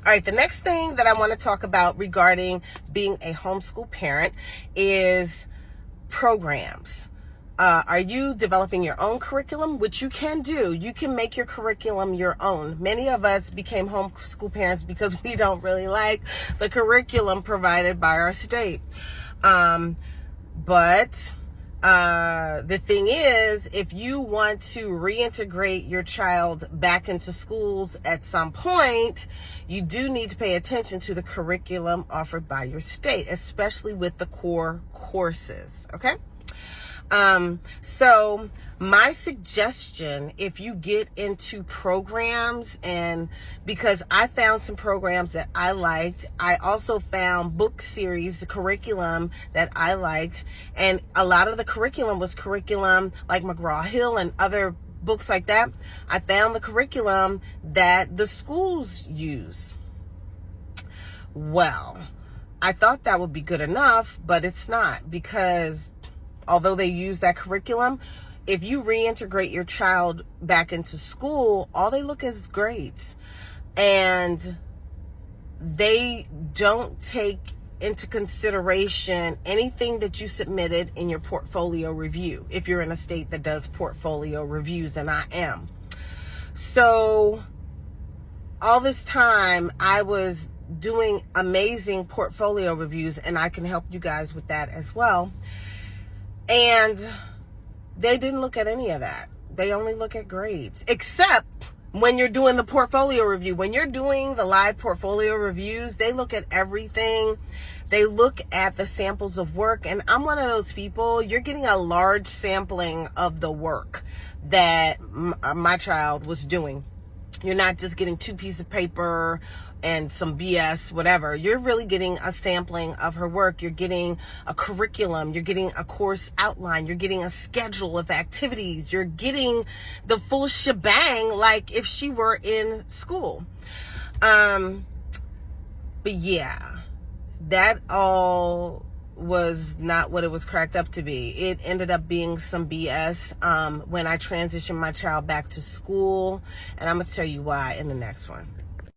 All right, the next thing that I want to talk about regarding being a homeschool parent is programs. Are you developing your own curriculum? Which you can do. You can make your curriculum your own. Many of us became homeschool parents because we don't really like the curriculum provided by our state. But the thing is, if you want to reintegrate your child back into schools at some point, you do need to pay attention to the curriculum offered by your state, especially with the core courses, okay? So my suggestion, if you get into programs, and because I found some programs that I liked, I also found book series, the curriculum that I liked, and a lot of the curriculum was curriculum like McGraw-Hill and other books like that. I found the curriculum that the schools use. Well, I thought that would be good enough, but it's not, because although they use that curriculum, if you reintegrate your child back into school, all they look at is grades. And they don't take into consideration anything that you submitted in your portfolio review, if you're in a state that does portfolio reviews, and I am. So all this time I was doing amazing portfolio reviews, and I can help you guys with that as well. And they didn't look at any of that. They only look at grades, except when you're doing the portfolio review. When you're doing the live portfolio reviews, they look at everything. They look at the samples of work. And I'm one of those people, you're getting a large sampling of the work that my child was doing. You're not just getting 2 pieces of paper and some BS, whatever. You're really getting a sampling of her work. You're getting a curriculum. You're getting a course outline. You're getting a schedule of activities. You're getting the full shebang, like if she were in school. But yeah, that all was not what it was cracked up to be. It ended up being some BS when I transitioned my child back to school, and I'm gonna tell you why in the next one.